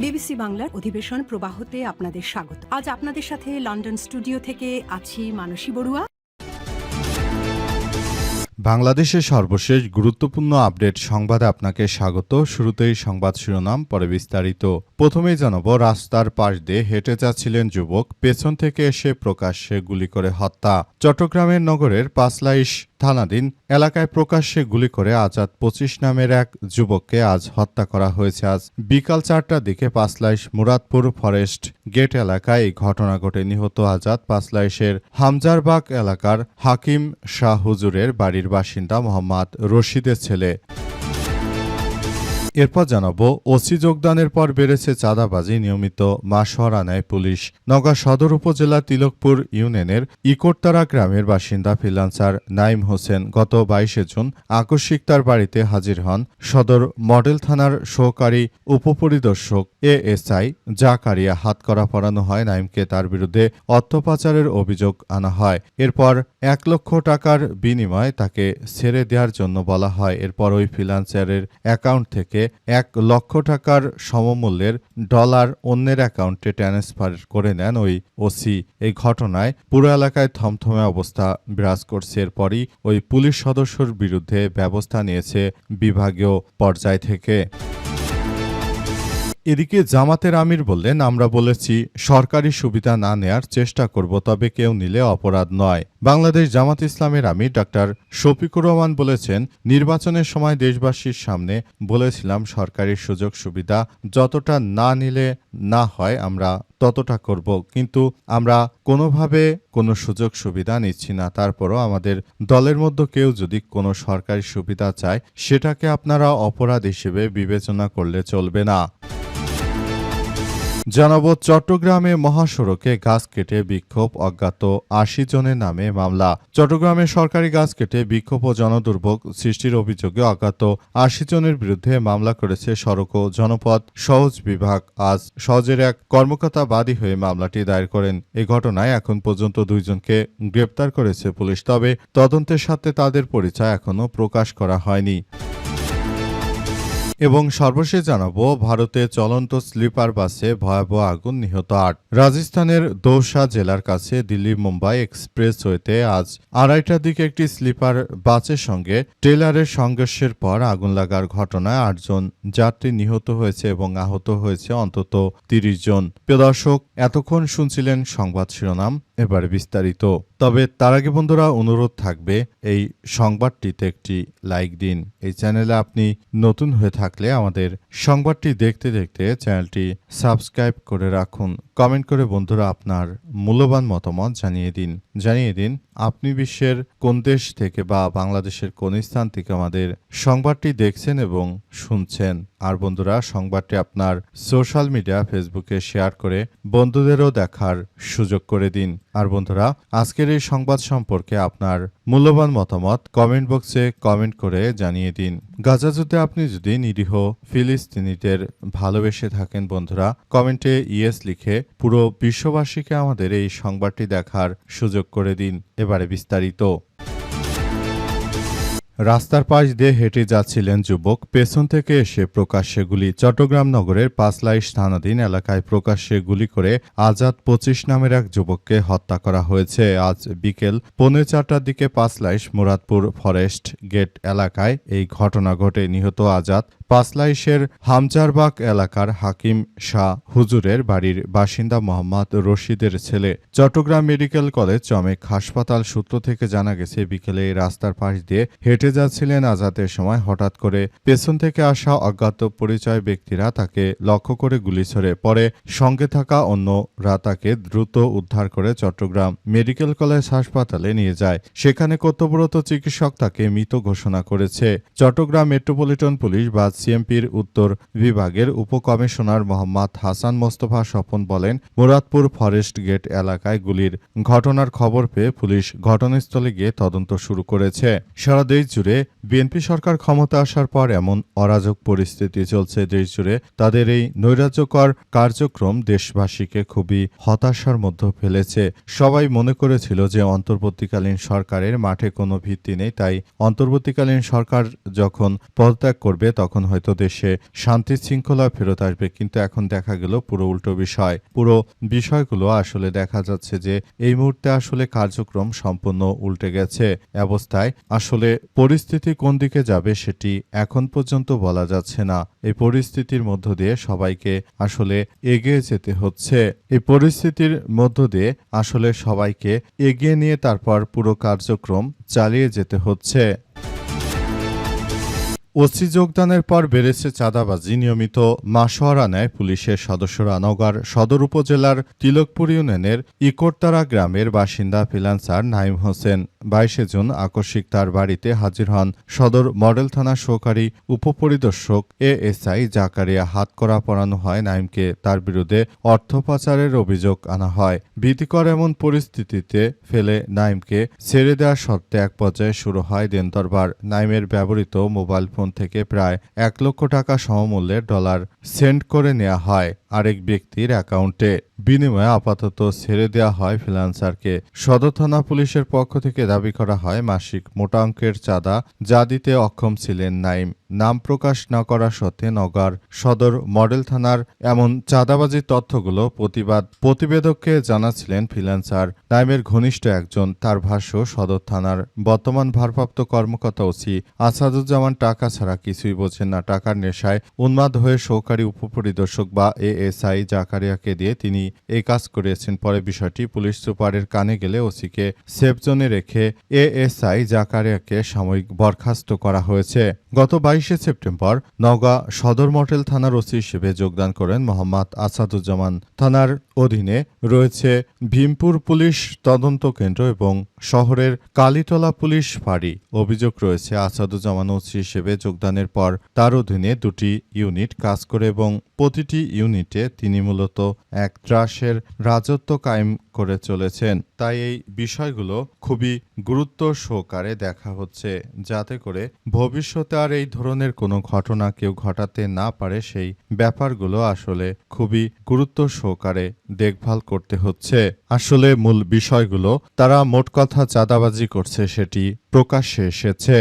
BBC বাংলার অধিবেশন প্রবাহতে আপনাদের স্বাগত। আজ আপনাদের সাথে লন্ডন স্টুডিও থেকে আছি মানসী বড়ুয়া। বাংলাদেশের সর্বশেষ গুরুত্বপূর্ণ আপডেট সংবাদে আপনাকে স্বাগত। শুরুতেই সংবাদ শিরোনাম, পরে বিস্তারিত। প্রথমেই জানাবো, রাস্তার পাশ দিয়ে হেঁটে যাচ্ছিলেন যুবক, পেছন থেকে এসে প্রকাশ্যে গুলি করে হত্যা। চট্টগ্রামের নগরের পাঁচলাইশ থানাধীন এলাকায় প্রকাশ্যে গুলি করে আজাদ ২৫ নামের এক যুবককে আজ হত্যা করা হয়েছে। আজ বিকাল ৪টার দিকে পাঁচলাইশ মুরাদপুর ফরেস্ট গেট এলাকায় এই ঘটনা ঘটে। নিহত আজাদ পাঁচলাইশের হামজারবাগ এলাকার হাকিম শাহ হুজুরের বাড়ির বাসিন্দা মোহাম্মদ রশিদের ছেলে। এরপর জানাবো, ওসি যোগদানের পর বেড়েছে চাঁদাবাজি, নিয়মিত মাসোয়ারা নেয় পুলিশ। নওগাঁ সদর উপজেলা তিলকপুর ইউনিয়নের ইকোরতারা গ্রামের বাসিন্দা ফ্রিল্যান্সার নাইম হোসেন গত ২২ জুন আকস্মিক তার বাড়িতে হাজির হন। সদর মডেল থানার সহকারী উপপরিদর্শক এএসআই জাকারিয়া হাতকড়া পরানো হয়। নাইমকে তার বিরুদ্ধে অর্থ পাচারের অভিযোগ আনা হয়। এরপর ১ লক্ষ টাকার বিনিময়ে তাকে ছেড়ে দেওয়ার জন্য বলা হয়। এরপর ওই ফ্রিল্যান্সারের অ্যাকাউন্ট থেকে ১ লক্ষ টাকার সমমূল্যের ডলার অন্যের অ্যাকাউন্টে ট্রান্সফার করে নেন ওই ওসি। এই ঘটনায় পুরো এলাকায় থমথমে অবস্থা বিরাজ করছে। এরপরই ওই পুলিশ সদস্যর বিরুদ্ধে ব্যবস্থা নিয়েছে বিভাগীয় পর্যায় থেকে। এদিকে জামাতের আমির বললেন, আমরা বলেছি সরকারি সুবিধা না নেয়ার চেষ্টা করব, তবে কেউ নিলে অপরাধ নয়। বাংলাদেশ জামাত ইসলামের আমির ডাক্তার শফিকুর রহমান বলেছেন, নির্বাচনের সময় দেশবাসীর সামনে বলেছিলাম সরকারি সুযোগ সুবিধা যতটা না নিলে না হয় আমরা ততটা করব, কিন্তু আমরা কোনোভাবে কোনো সুযোগ সুবিধা নিচ্ছি না। তারপরও আমাদের দলের মধ্যে কেউ যদি কোনো সরকারি সুবিধা চায় সেটাকে আপনারা অপরাধ হিসেবে বিবেচনা করলে চলবে না। জানাবো, চট্টগ্রামে মহাসড়কে গাছ কেটে বিক্ষোভ, অজ্ঞাত ৮০ জনের নামে মামলা। চট্টগ্রামে সরকারি গাছ কেটে বিক্ষোভ ও জনদুর্ভোগ সৃষ্টির অভিযোগে অজ্ঞাত ৮০ জনের বিরুদ্ধে মামলা করেছে সড়ক ও জনপথ সহজ বিভাগ। আজ সহজের এক কর্মকর্তা বাদী হয়ে মামলাটি দায়ের করেন। এই ঘটনায় এখন পর্যন্ত ২ জনকে গ্রেপ্তার করেছে পুলিশ, তবে তদন্তের সাথে তাদের পরিচয় এখনও প্রকাশ করা হয়নি। এবং সর্বশেষ জানাবো, ভারতে চলন্ত স্লিপার বাসে ভয়াবহ আগুন, নিহত ৮। রাজস্থানের দৌসা জেলার কাছে দিল্লি মুম্বাই এক্সপ্রেসওয়েতে আজ ২:৩০টার দিকে একটি স্লিপার বাসের সঙ্গে ট্রেলারের সংঘর্ষের পর আগুন লাগার ঘটনায় ৮ জন যাত্রী নিহত হয়েছে এবং আহত হয়েছে অন্তত ৩০ জন। প্রিয় দর্শক, এতক্ষণ শুনছিলেন সংবাদ শিরোনাম, এবারে বিস্তারিত। তবে তার আগে বন্ধুরা, অনুরোধ থাকবে এই সংবাদটিতে একটি লাইক দিন। এই চ্যানেলে আপনি নতুন হয়ে থাকলে আমাদের সংবাদটি দেখতে দেখতে চ্যানেলটি সাবস্ক্রাইব করে রাখুন। কমেন্ট করে বন্ধুরা আপনার মূল্যবান মতামত জানিয়ে দিন আপনি বিশ্বের কোন দেশ থেকে বা বাংলাদেশের কোন স্থান থেকে আমাদের সংবাদটি দেখছেন এবং শুনছেন। আর বন্ধুরা, সংবাদটি আপনার সোশ্যাল মিডিয়া ফেসবুকে শেয়ার করে বন্ধুদেরও দেখার সুযোগ করে দিন। আর বন্ধুরা, আজকের এই সংবাদ সম্পর্কে আপনার মূল্যবান মতামত কমেন্ট বক্সে কমেন্ট করে জানিয়ে দিন। গাজা যুদ্ধে আপনি যদি নিরীহ ফিলিস্তিনিদের ভালোবেসে থাকেন বন্ধুরা, কমেন্টে ইয়েস লিখে পুরো বিশ্ববাসীকে আমাদের এই সংবাদটি দেখার সুযোগ করে দিন। এবারে বিস্তারিত। রাস্তার পাশ দিয়ে হেঁটে যাচ্ছিলেন যুবক, পেছন থেকে এসে প্রকাশ্যে গুলি। চট্টগ্রাম নগরের পাঁচলাইশ থানাধীন এলাকায় প্রকাশ্যে গুলি করে আজাদ ২৫ নামের এক যুবককে হত্যা করা হয়েছে। আজ বিকেল ৪:৩০টার দিকে পাঁচলাইশ মুরাদপুর ফরেস্ট গেট এলাকায় এই ঘটনা ঘটে। নিহত আজাদ পাঁচলাইশের হামজারবাগ এলাকার হাকিম শাহ হুজুরের বাড়ির বাসিন্দা মোহাম্মদ রশিদের ছেলে। চট্টগ্রাম মেডিকেল কলেজ চমেক হাসপাতাল সূত্র থেকে জানা গেছে, বিকেলে রাস্তার পাশ দিয়ে হেঁটে যাচ্ছিলেন আজাদের সময় হঠাৎ করে পেছন থেকে আসা অজ্ঞাত পরিচয় ব্যক্তিরা তাকে লক্ষ্য করে গুলি ছোড়ে। পরে সঙ্গে থাকা অন্যরা তাকে দ্রুত উদ্ধার করে চট্টগ্রাম মেডিকেল কলেজ হাসপাতালে নিয়ে যায়। সেখানে কর্তব্যরত চিকিৎসক তাকে মৃত ঘোষণা করেছে। চট্টগ্রাম মেট্রোপলিটন পুলিশ বা সিএমপির উত্তর বিভাগের উপকমিশনার মোহাম্মদ হাসান মোস্তফা স্বপন বলেন, মুরাদপুর ফরেস্ট গেট এলাকায় গুলির ঘটনার খবর পেয়ে পুলিশ ঘটনাস্থলে গিয়ে তদন্ত শুরু করেছে। সারা দেশ জুড়ে বিএনপি সরকার ক্ষমতা আসার পর এমন অরাজক পরিস্থিতি চলছে। দেশ জুড়ে তাদের এই নৈরাজ্যকর কার্যক্রম দেশবাসীকে খুবই হতাশার মধ্যে ফেলেছে। সবাই মনে করেছিল যে অন্তর্বর্তীকালীন সরকারের মাঠে কোনো ভিত্তি নেই, তাই অন্তর্বর্তীকালীন সরকার যখন পদত্যাগ করবে তখন হয়তো দেশে শান্তি শৃঙ্খলা ফেরত আসবে, কিন্তু এখন দেখা গেল পুরো উল্টো বিষয়। পুরো বিষয়গুলো আসলে দেখা যাচ্ছে যে এই মুহূর্তে আসলে কার্যক্রম সম্পূর্ণ উল্টে গেছে। অবস্থায় আসলে পরিস্থিতি কোন দিকে যাবে সেটি এখন পর্যন্ত বলা যাচ্ছে না। এই পরিস্থিতির মধ্য দিয়ে সবাইকে আসলে এগিয়ে যেতে হচ্ছে। এই পরিস্থিতির মধ্য দিয়ে আসলে সবাইকে এগিয়ে নিয়ে তারপর পুরো কার্যক্রম চালিয়ে যেতে হচ্ছে। ওসি যোগদানের পর বেড়েছে চাঁদাবাজি, নিয়মিত মাসোয়ারা নেয় পুলিশের সদস্যরা। নওগাঁর সদর উপজেলার তিলকপুর ইউনিয়নের ইকোরতারা গ্রামের বাসিন্দা ফ্রিল্যান্সার নাইম হোসেন 22 জুন আকস্মিক তার বাড়িতে হাজির হন সদর মডেল থানার সহকারী উপপরিদর্শক এএসআই জাকারিয়া। হাতকড়া পরানো হয় নাইমকে। তার বিরুদ্ধে অর্থ পাচারের অভিযোগ আনা হয়। ভীতিকর এমন পরিস্থিতিতে ফেলে নাইমকে ছেড়ে দেওয়ার শর্তে এক পর্যায়ে শুরু হয় দিনদরবার। নাইমের ব্যবহৃত মোবাইল ফোন থেকে প্রায় 1 লক্ষ টাকা সমমূল্যের ডলার সেন্ড করে নেওয়া হয় আরেক ব্যক্তির অ্যাকাউন্টে। বিনিময়ে আপাতত ছেড়ে দেওয়া হয় ফ্রিল্যান্সারকে। সদর থানা পুলিশের পক্ষ থেকে দাবি করা হয় মাসিক মোটা অঙ্কের চাঁদা যা দিতে অক্ষম ছিলেন নাইম। নাম প্রকাশ না করা সত্ত্বে নওগাঁর সদর মডেল থানার এমন চাঁদাবাজির তথ্যগুলো প্রতিবেদককে জানাচ্ছিলেন ফ্রিল্যান্সার নাইমের ঘনিষ্ঠ একজন। তার ভাষ্য, সদর থানার বর্তমান ভারপ্রাপ্ত কর্মকর্তা ওসি আসাদুজ্জামান টাকা ছাড়া কিছুই বোঝেন না। টাকার নেশায় উন্মাদ হয়ে সহকারী উপপরিদর্শক বা এএসআই জাকারিয়াকে দিয়ে তিনি এই কাজ করিয়েছেন। পরে বিষয়টি পুলিশ সুপারের কানে গেলে ওসিকে সেফ জোনে রেখে এএসআই জাকারিয়াকে সাময়িক বরখাস্ত করা হয়েছে। গত 22 সেপ্টেম্বর নওগাঁ সদর মডেল থানার ওসি হিসেবে যোগদান করেন মোহাম্মদ আসাদুজ্জামান। থানার অধীনে রয়েছে ভীমপুর পুলিশ তদন্ত কেন্দ্র এবং শহরের কালীতলা পুলিশ ফাঁড়ি। অভিযোগ রয়েছে আসাদুজ্জামান ওসি হিসেবে যোগদানের পর তার অধীনে 2টি ইউনিট কাজ করে এবং প্রতিটি ইউনিটে তিনি মূলত এক ত্রাসের রাজত্ব কায়েম করে চলেছেন। তাই এই বিষয়গুলো খুবই গুরুত্ব সহকারে দেখা হচ্ছে, যাতে করে ভবিষ্যতে আর এই ধরনের কোনো ঘটনা কেউ ঘটাতে না পারে। সেই ব্যাপারগুলো আসলে খুবই গুরুত্ব সহকারে দেখভাল করতে হচ্ছে। আসলে মূল বিষয়গুলো তারা মোট কথা চাঁদাবাজি করছে সেটি প্রকাশ্যে এসেছে।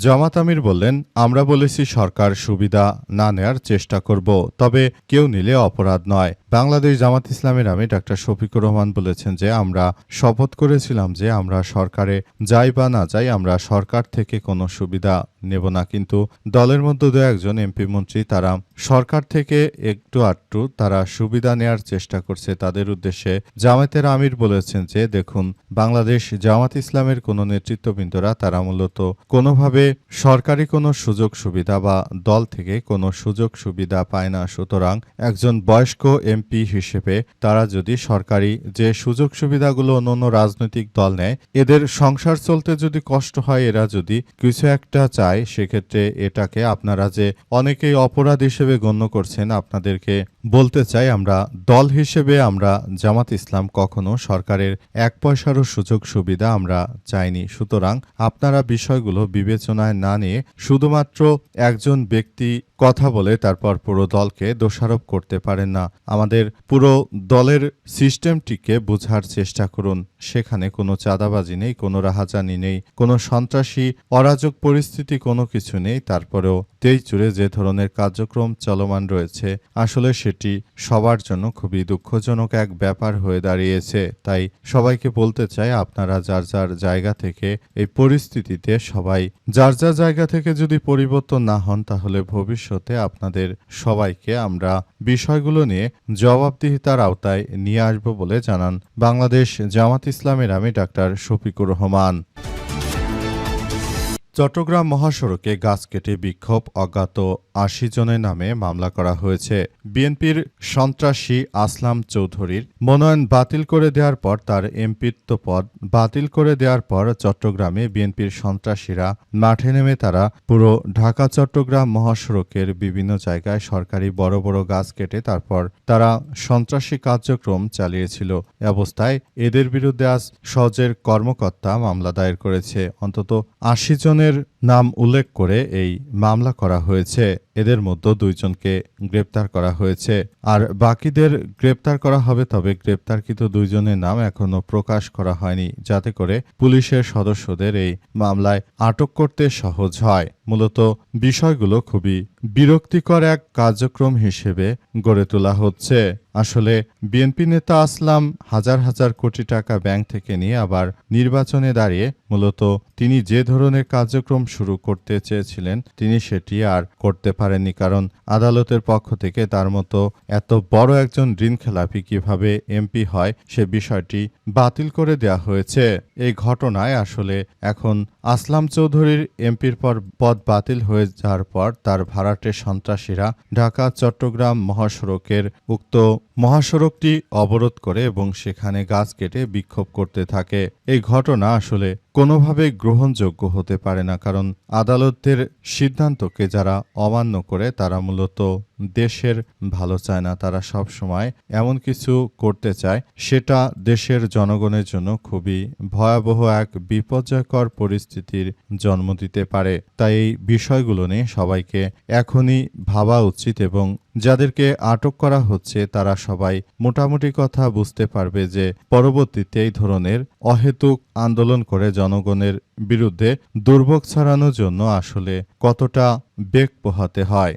জামাত আমির বললেন, আমরা বলেছি সরকার সুবিধা না নেয়ার চেষ্টা করব, তবে কেউ নিলে অপরাধ নয়। বাংলাদেশ জামাত ইসলামের আমির ডাক্তার শফিকুর রহমান বলেছেন যে আমরা শপথ করেছিলাম যে আমরা সরকারে যাই বা না যাই আমরা সরকার থেকে কোনো সুবিধা নেব না, কিন্তু দলের মধ্যে দু একজন এমপি মন্ত্রী তারা সরকার থেকে একটু আধটু তারা সুবিধা নেয়ার চেষ্টা করছে। তাদের উদ্দেশ্যে জামাতের আমির বলেছেন যে দেখুন, বাংলাদেশ জামাত ইসলামের কোনো নেতৃত্ববৃন্দরা তারা মূলত কোনোভাবে সরকারি কোনো সুযোগ সুবিধা বা দল থেকে কোনো সুযোগ সুবিধা পায় না। সুতরাং একজন বয়স্ক এমপি হিসেবে তারা যদি সরকারি যে সুযোগ সুবিধাগুলো অন্য রাজনৈতিক দল নেয়, এদের সংসার চলতে যদি কষ্ট হয়, এরা যদি কিছু একটা চায়, সেক্ষেত্রে এটাকে আপনারা যে অনেকেই অপরাধ হিসেবে গণ্য করছেন, আপনাদেরকে বলতে চাই আমরা দল হিসেবে আমরা জামাত ইসলাম কখনো সরকারের 1 পয়সারও সুযোগ সুবিধা আমরা চাইনি। সুতরাং আপনারা বিষয়গুলো বিবেচনায় না নিয়ে শুধুমাত্র একজন ব্যক্তি কথা বলে তারপর পুরো দলকে দোষারোপ করতে পারেন না। আমাদের পুরো দলের সিস্টেমটিকে বোঝার চেষ্টা করুন। সেখানে কোনো চাঁদাবাজি নেই, কোনো রাহাজানি নেই, কোনো সন্ত্রাসী অরাজক পরিস্থিতি কোনো কিছু নেই। তারপরেও তেইচুরে যে ধরনের কার্যক্রম চলমান রয়েছে, আসলে সেটি সবার জন্য খুবই দুঃখজনক এক ব্যাপার হয়ে দাঁড়িয়েছে। তাই সবাইকে বলতে চাই, আপনারা যার যার জায়গা থেকে এই পরিস্থিতিতে সবাই যার যার জায়গা থেকে যদি পরিবর্তন না হন, তাহলে ভবিষ্যতে আপনাদের সবাইকে আমরা বিষয়গুলো নিয়ে জবাবদিহিতার আওতায় নিয়ে আসব বলে জানান বাংলাদেশ জামাত ইসলামের আমির ডাক্তার শফিকুর রহমান। চট্টগ্রাম মহাসড়কে গাছ কেটে বিক্ষোভ, অজ্ঞাত 80 জনের নামে মামলা করা হয়েছে। বিএনপির সন্ত্রাসী আসলাম চৌধুরীর মনোনয়ন বাতিল করে দেওয়ার পর তার এমপিত্ব পদ বাতিল করে দেওয়ার পর চট্টগ্রামে বিএনপির সন্ত্রাসীরা মাঠে নেমে তারা পুরো ঢাকা চট্টগ্রাম মহাসড়কের বিভিন্ন জায়গায় সরকারি বড় বড় গাছ কেটে তারপর তারা সন্ত্রাসী কার্যক্রম চালিয়েছিল। এ অবস্থায় এদের বিরুদ্ধে আজ সজের কর্মকর্তা মামলা দায়ের করেছে। অন্তত 80 জনের নাম উল্লেখ করে এই মামলা করা হয়েছে। এদের মধ্যে 2 জনকে গ্রেপ্তার করা হয়েছে। আর বাকিদের গ্রেপ্তার করা হবে, তবে গ্রেপ্তারকৃত 2 জনের নাম এখনো প্রকাশ করা হয়নি, যাতে করে পুলিশের সদস্যদের এই মামলায় আটক করতে সহজ হয়। মূলত বিষয়গুলো খুবই বিরক্তিকর এক কার্যক্রম হিসেবে গড়ে তোলা হচ্ছে। আসলে বিএনপি নেতা আসলাম হাজার হাজার কোটি টাকা ব্যাংক থেকে নিয়ে আবার নির্বাচনে দাঁড়িয়ে মূলত তিনি যে ধরনের কার্যক্রম শুরু করতে চেয়েছিলেন তিনি সেটি আর করতে পারেননি, কারণ আদালতের পক্ষ থেকে তার মতো এত বড় একজন ঋণখেলাপি কিভাবে এমপি হয় সে বিষয়টি বাতিল করে দেওয়া হয়েছে। এই ঘটনায় আসলে এখন আসলাম চৌধুরীর এমপির পদ বাতিল হয়ে যাওয়ার পর তার ভাড়াটে সন্ত্রাসীরা ঢাকা চট্টগ্রাম মহাসড়কের উক্ত মহাসড়কটি অবরোধ করে এবং সেখানে গাছ কেটে বিক্ষোভ করতে থাকে। এই ঘটনা আসলে কোনোভাবে গ্রহণযোগ্য হতে পারে না, কারণ আদালতের সিদ্ধান্তকে যারা অমান্য করে তারা মূলত দেশের ভালো চায় না। তারা সব সময় এমন কিছু করতে চায় সেটা দেশের জনগণের জন্য খুবই ভয়াবহ এক বিপর্যয়কর পরিস্থিতির জন্ম দিতে পারে। তাই এই বিষয়গুলো নিয়ে সবাইকে এখনই ভাবা উচিত এবং যাদেরকে আটক করা হচ্ছে তারা সবাই মোটামুটি কথা বুঝতে পারবে যে পরবর্তীতে এই ধরনের অহেতুক আন্দোলন করে জনগণের বিরুদ্ধে দুর্ভোগ ছড়ানোর জন্য আসলে কতটা বেগ পোহাতে হয়।